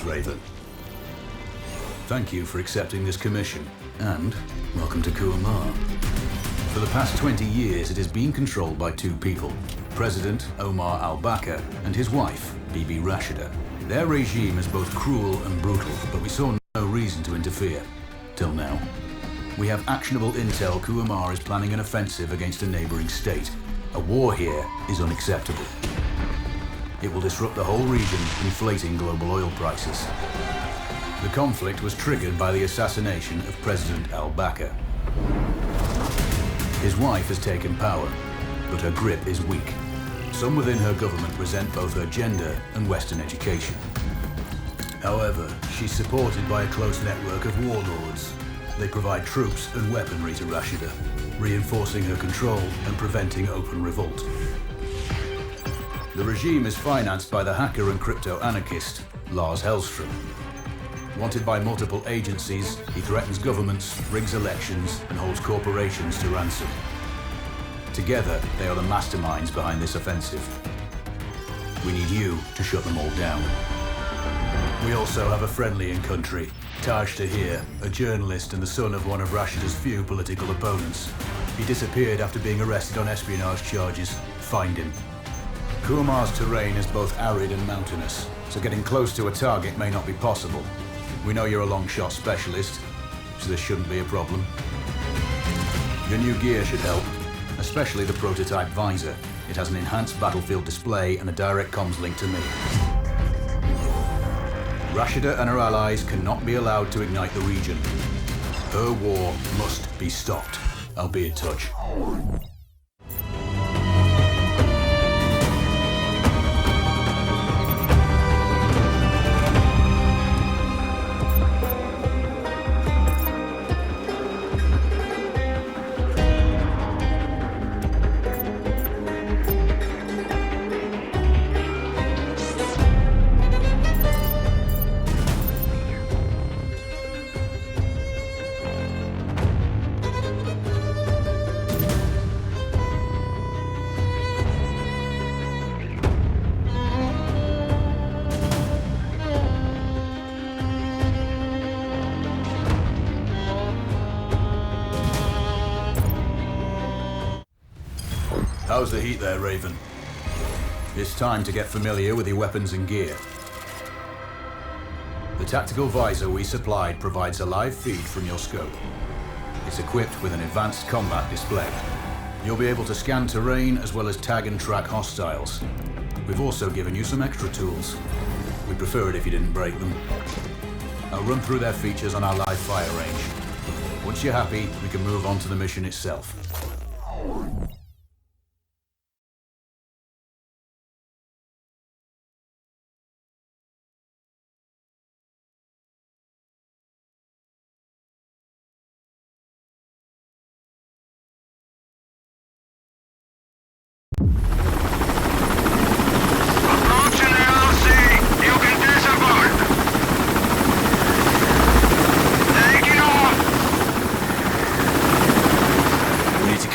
Raven. Thank you for accepting this commission, and welcome to Kuamar. For the past 20 years, it has been controlled by two people, President Omar al-Bakr and his wife, Bibi Rashida. Their regime is both cruel and brutal, but we saw no reason to interfere. Till now. We have actionable intel Kuamar is planning an offensive against a neighboring state. A war here is unacceptable. It will disrupt the whole region, inflating global oil prices. The conflict was triggered by the assassination of President al-Bakr. His wife has taken power, but her grip is weak. Some within her government resent both her gender and Western education. However, she's supported by a close network of warlords. They provide troops and weaponry to Rashida, reinforcing her control and preventing open revolt. The regime is financed by the hacker and crypto-anarchist, Lars Hellstrom. Wanted by multiple agencies, he threatens governments, rigs elections, and holds corporations to ransom. Together, they are the masterminds behind this offensive. We need you to shut them all down. We also have a friendly in country, Taj Tahir, a journalist and the son of one of Rashida's few political opponents. He disappeared after being arrested on espionage charges. Find him. Kuamar's terrain is both arid and mountainous, so getting close to a target may not be possible. We know you're a long-shot specialist, so this shouldn't be a problem. Your new gear should help, especially the prototype visor. It has an enhanced battlefield display and a direct comms link to me. Rashida and her allies cannot be allowed to ignite the region. Her war must be stopped. I'll be in touch. How's the heat there, Raven? It's time to get familiar with your weapons and gear. The tactical visor we supplied provides a live feed from your scope. It's equipped with an advanced combat display. You'll be able to scan terrain as well as tag and track hostiles. We've also given you some extra tools. We'd prefer it if you didn't break them. I'll run through their features on our live fire range. Once you're happy, we can move on to the mission itself.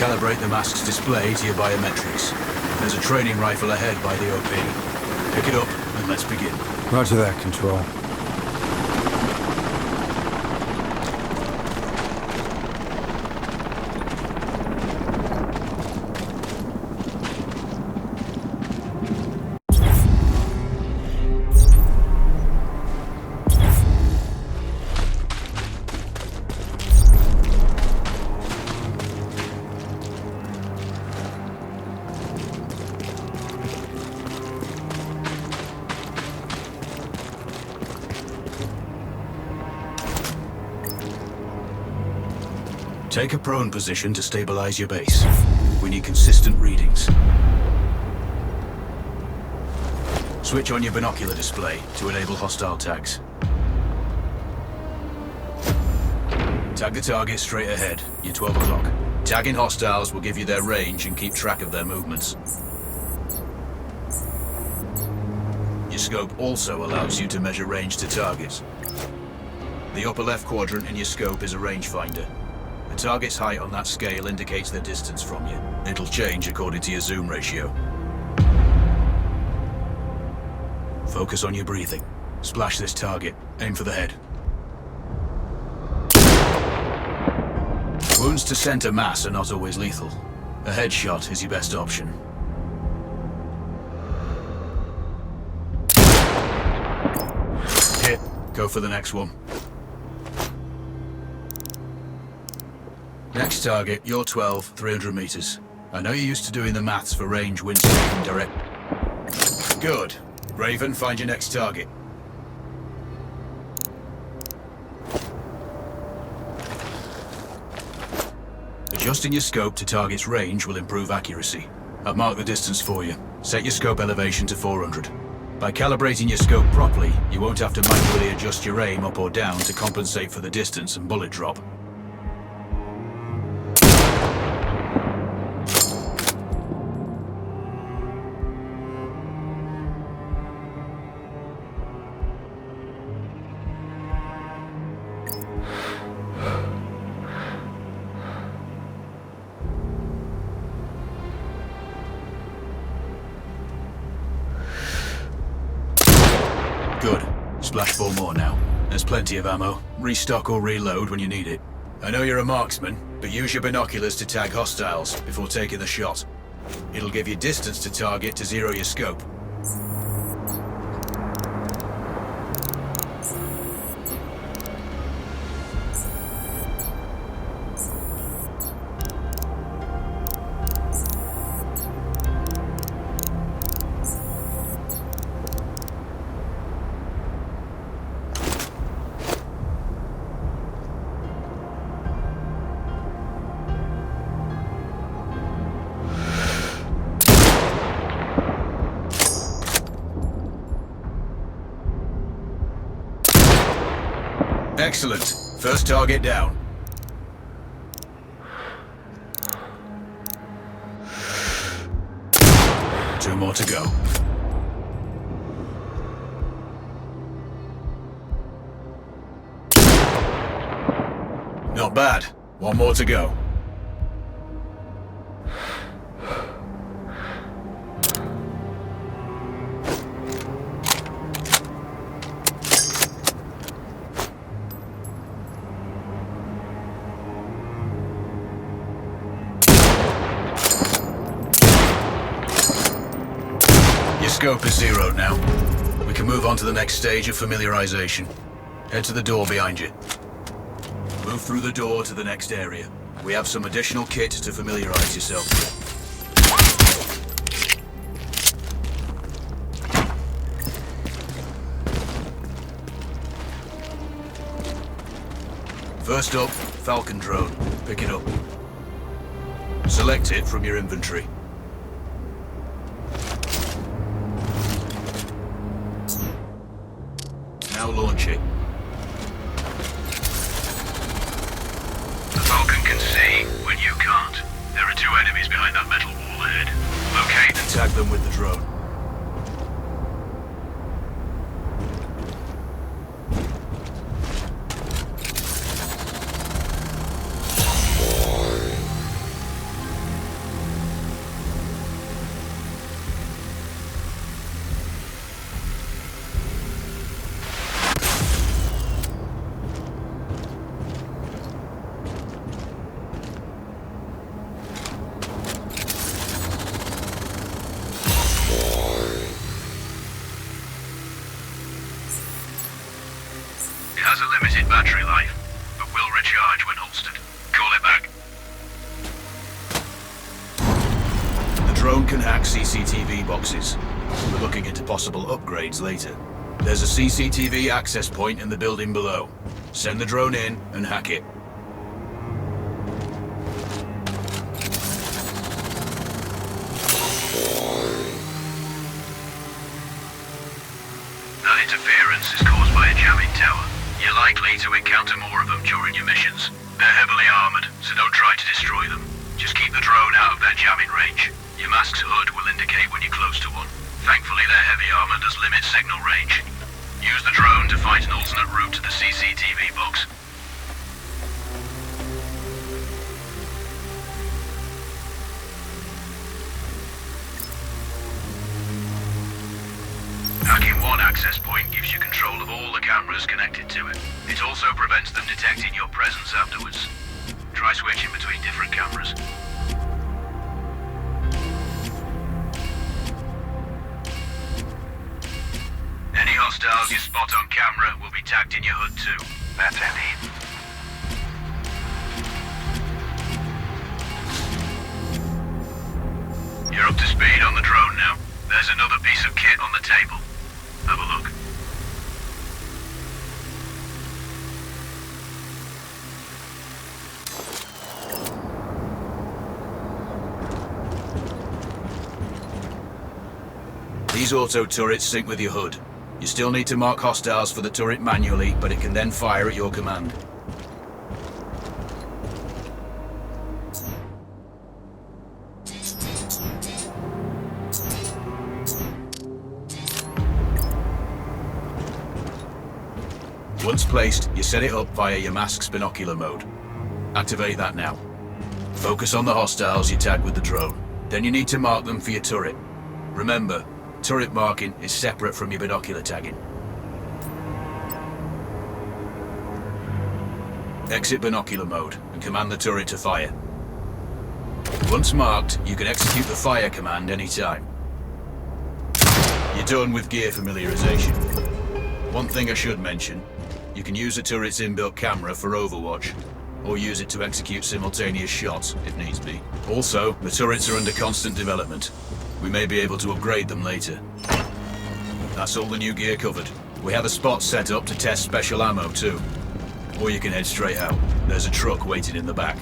Calibrate the mask's display to your biometrics. There's a training rifle ahead by the OP. Pick it up and let's begin. Roger that, Control. Take a prone position to stabilize your base. We need consistent readings. Switch on your binocular display to enable hostile tags. Tag the target straight ahead, you're 12 o'clock. Tagging hostiles will give you their range and keep track of their movements. Your scope also allows you to measure range to targets. The upper left quadrant in your scope is a rangefinder. The target's height on that scale indicates their distance from you. It'll change according to your zoom ratio. Focus on your breathing. Splash this target. Aim for the head. Wounds to center mass are not always lethal. A headshot is your best option. Hit. Go for the next one. Next target, you're 12, 300 meters. I know you're used to doing the maths for range, wind speed, and direct. Good. Raven, find your next target. Adjusting your scope to target's range will improve accuracy. I've marked the distance for you. Set your scope elevation to 400. By calibrating your scope properly, you won't have to manually adjust your aim up or down to compensate for the distance and bullet drop. Good. Splash 4 more now. There's plenty of ammo. Restock or reload when you need it. I know you're a marksman, but use your binoculars to tag hostiles before taking the shot. It'll give you distance to target to zero your scope. Excellent. First target down. Two more to go. Not bad. One more to go. Scope is zeroed now. We can move on to the next stage of familiarization. Head to the door behind you. Move through the door to the next area. We have some additional kit to familiarize yourself with. First up, Falcon drone. Pick it up. Select it from your inventory. Now launch it. The Falcon can see when you can't. There are two enemies behind that metal wall ahead. Locate and tag them with the drone. It has a limited battery life, but will recharge when holstered. Call it back. The drone can hack CCTV boxes. We're looking into possible upgrades later. There's a CCTV access point in the building below. Send the drone in and hack it. That interference is caused by a jamming tower. You're likely to encounter more of them during your missions. They're heavily armored, so don't try to destroy them. Just keep the drone out of their jamming range. Your mask's hood will indicate when you're close to one. Thankfully, their heavy armor does limit signal range. Use the drone to find an alternate route to the CCTV box. Hacking one access point gives you control of all the cameras connected to it. It also prevents them detecting your presence afterwards. Try switching between different cameras. Any hostiles you spot on camera will be tagged in your HUD too. That's handy. You're up to speed on the drone now. There's another piece of kit on the table. Have a look. These auto turrets sync with your HUD. You still need to mark hostiles for the turret manually, but it can then fire at your command. Once placed, you set it up via your mask's binocular mode. Activate that now. Focus on the hostiles you tag with the drone. Then you need to mark them for your turret. Remember, turret marking is separate from your binocular tagging. Exit binocular mode and command the turret to fire. Once marked, you can execute the fire command anytime. You're done with gear familiarization. One thing I should mention, you can use the turret's inbuilt camera for overwatch, or use it to execute simultaneous shots if needs be. Also, the turrets are under constant development. We may be able to upgrade them later. That's all the new gear covered. We have a spot set up to test special ammo too. Or you can head straight out. There's a truck waiting in the back.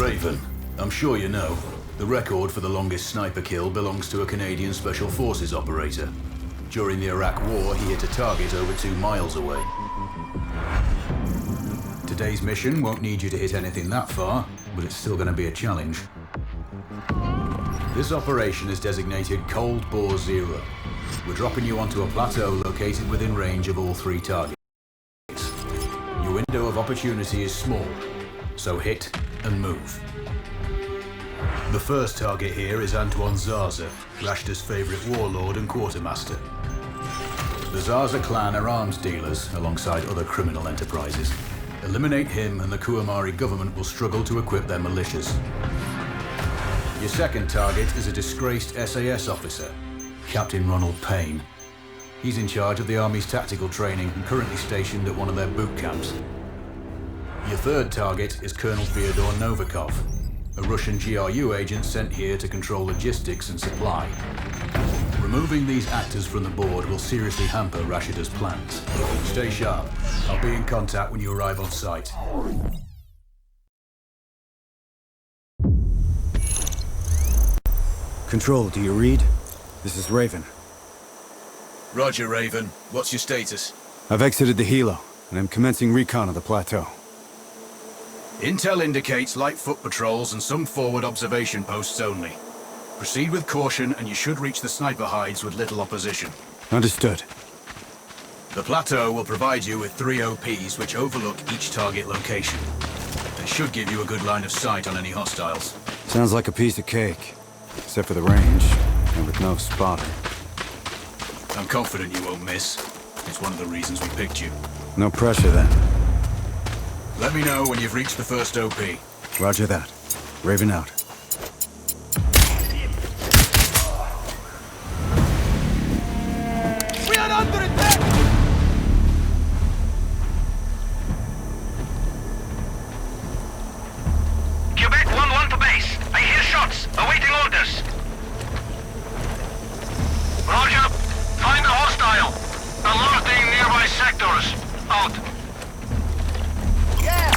Raven, I'm sure you know, the record for the longest sniper kill belongs to a Canadian Special Forces operator. During the Iraq War, he hit a target over 2 miles away. Today's mission won't need you to hit anything that far, but it's still going to be a challenge. This operation is designated Cold Bore Zero. We're dropping you onto a plateau located within range of all 3 targets. Your window of opportunity is small, so hit and move. The first target here is Antoine Zaza, Rashta's favorite warlord and quartermaster. The Zaza clan are arms dealers alongside other criminal enterprises. Eliminate him and the Kuamari government will struggle to equip their militias. Your second target is a disgraced SAS officer, Captain Ronald Payne. He's in charge of the Army's tactical training and currently stationed at one of their boot camps. Your third target is Colonel Fyodor Novikov, a Russian GRU agent sent here to control logistics and supply. Removing these actors from the board will seriously hamper Rashida's plans. Stay sharp. I'll be in contact when you arrive on site. Control, do you read? This is Raven. Roger, Raven. What's your status? I've exited the helo, and I'm commencing recon of the plateau. Intel indicates light foot patrols and some forward observation posts only. Proceed with caution and you should reach the sniper hides with little opposition. Understood. The plateau will provide you with 3 OPs which overlook each target location. They should give you a good line of sight on any hostiles. Sounds like a piece of cake. Except for the range, and with no spotter. I'm confident you won't miss. It's one of the reasons we picked you. No pressure then. Let me know when you've reached the first OP. Roger that. Raven out. We are under attack! Quebec 1-1 to base. I hear shots. Awaiting orders. Roger. Find a hostile. Alerting nearby sectors. Out. Yeah!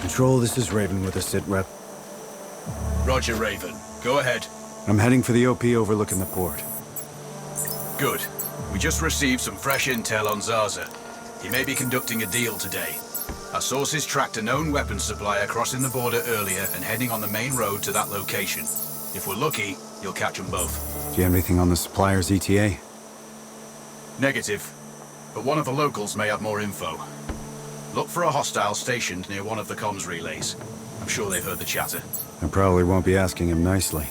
Control, this is Raven with a sit rep. Roger, Raven. Go ahead. I'm heading for the OP overlooking the port. Good. We just received some fresh intel on Zaza. He may be conducting a deal today. Our sources tracked a known weapons supplier crossing the border earlier and heading on the main road to that location. If we're lucky, you'll catch them both. Do you have anything on the supplier's ETA? Negative. But one of the locals may have more info. Look for a hostile stationed near one of the comms relays. I'm sure they've heard the chatter. I probably won't be asking him nicely.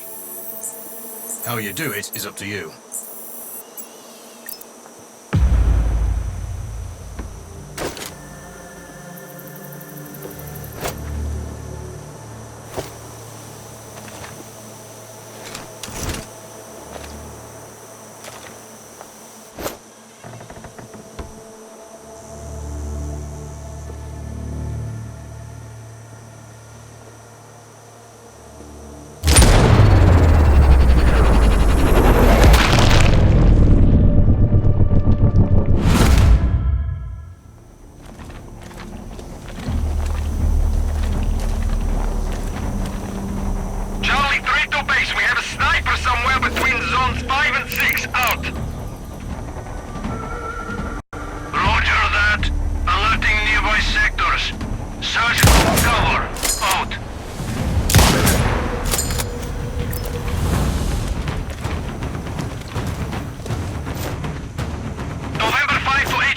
How you do it is up to you.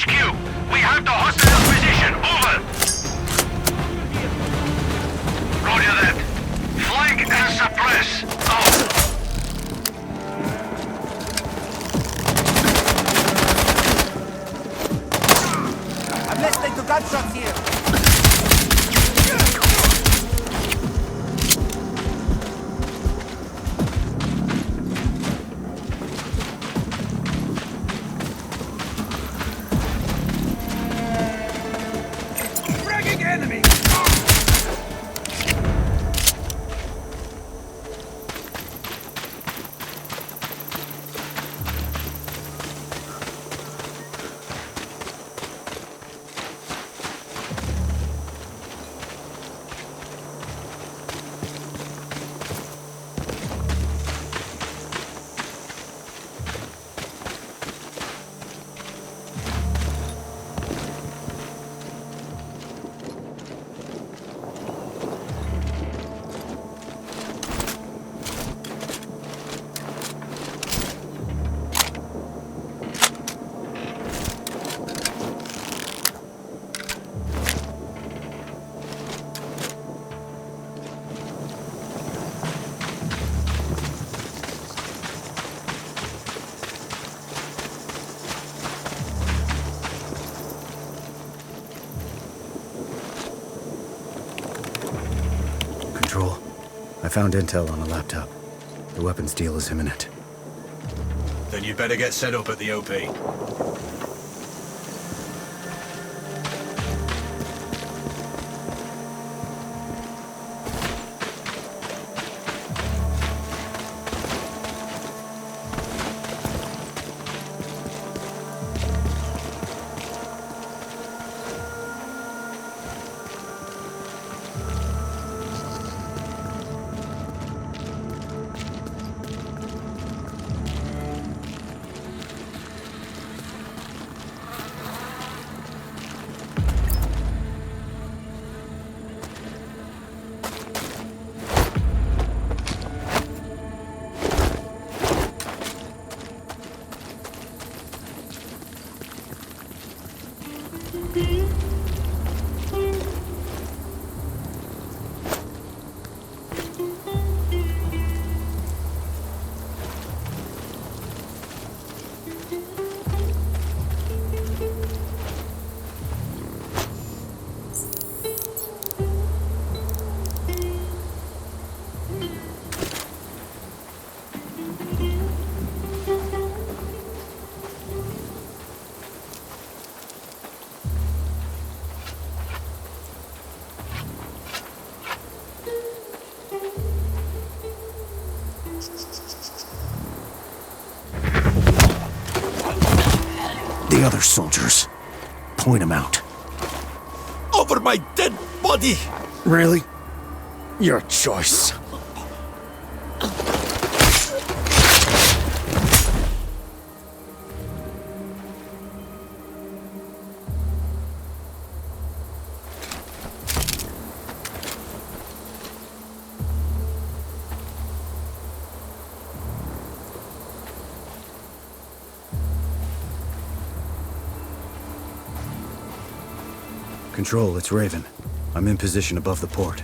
HQ! We have the hostile position! Over! Roger that. Flank and suppress! Over! I'm listening to gunshots here. Fragging enemy! Control. I found intel on a laptop. The weapons deal is imminent. Then you better get set up at the OP. The other soldiers. Point them out. Over my dead body! Really? Your choice. Control, it's Raven. I'm in position above the port.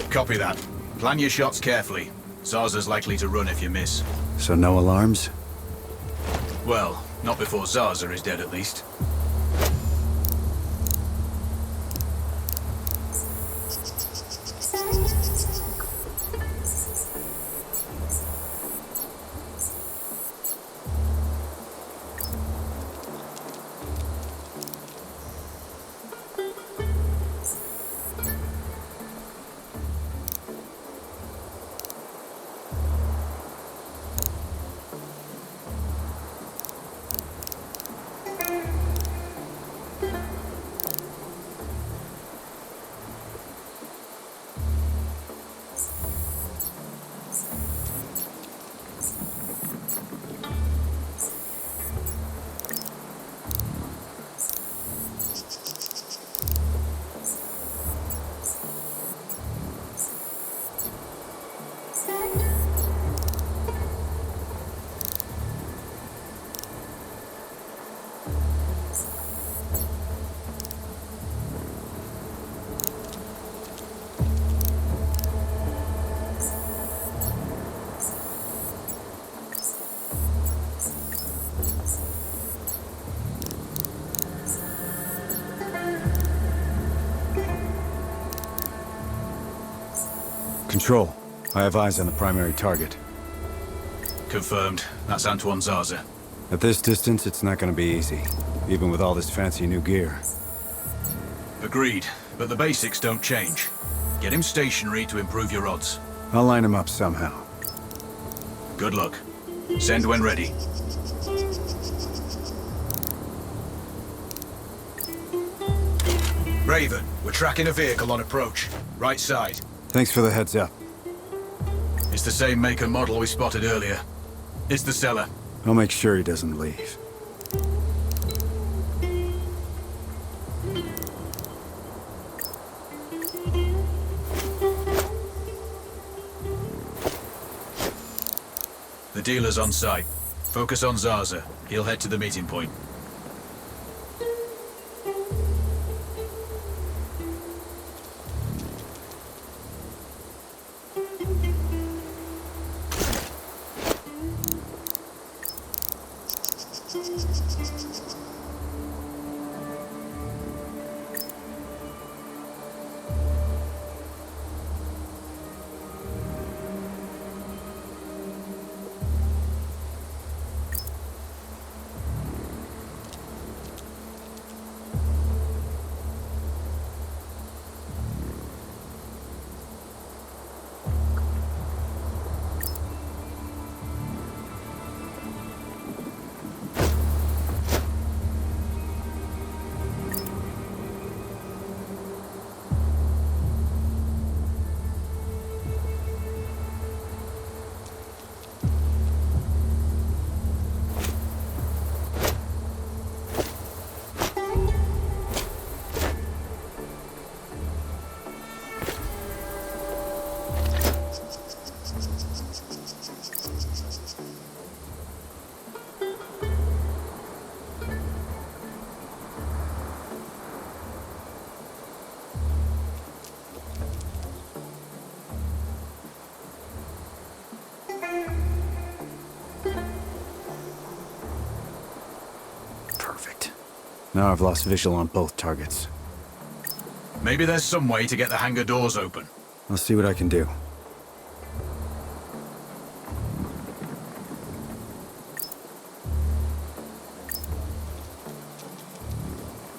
Copy that. Plan your shots carefully. Zarza's likely to run if you miss. So no alarms? Well, not before Zarza is dead at least. Control. I have eyes on the primary target. Confirmed. That's Antoine Zaza. At this distance, it's not gonna be easy, even with all this fancy new gear. Agreed, but the basics don't change. Get him stationary to improve your odds. I'll line him up somehow. Good luck. Send when ready. Raven, we're tracking a vehicle on approach. Right side. Thanks for the heads up. It's the same make and model we spotted earlier. It's the seller. I'll make sure he doesn't leave. The dealer's on site. Focus on Zaza. He'll head to the meeting point. Perfect. Now I've lost visual on both targets. Maybe there's some way to get the hangar doors open. I'll see what I can do.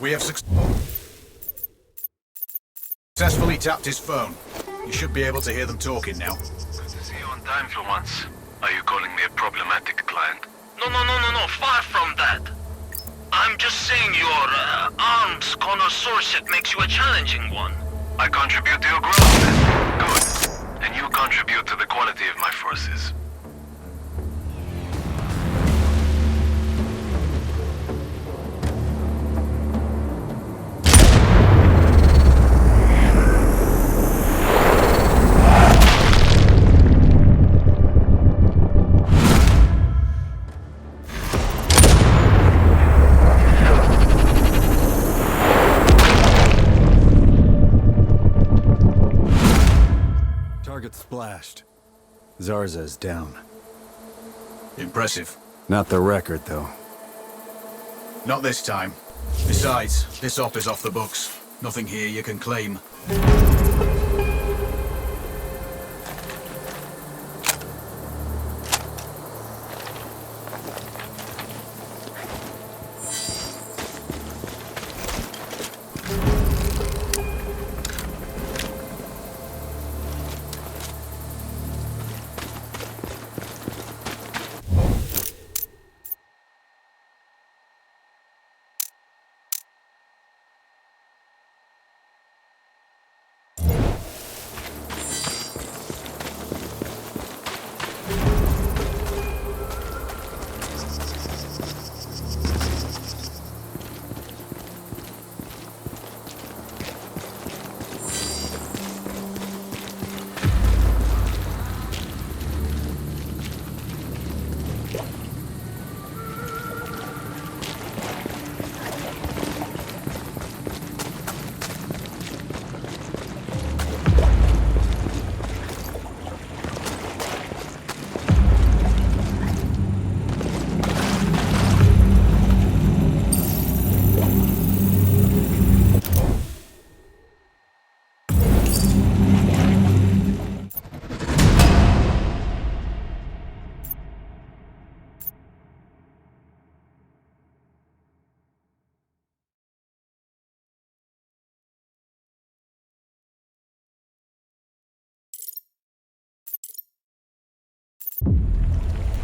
We have successfully tapped his phone. You should be able to hear them talking now. Good to see you on time for once. Are you calling me a problematic client? No, far from that. I'm just saying your arms connoisseurship makes you a challenging one. I contribute to your growth. Good. And you contribute to the quality of my forces. Target splashed. Zarza's down. Impressive. Not the record, though. Not this time. Besides, this op is off the books. Nothing here you can claim.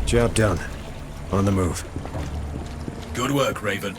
Job done. On the move. Good work, Raven.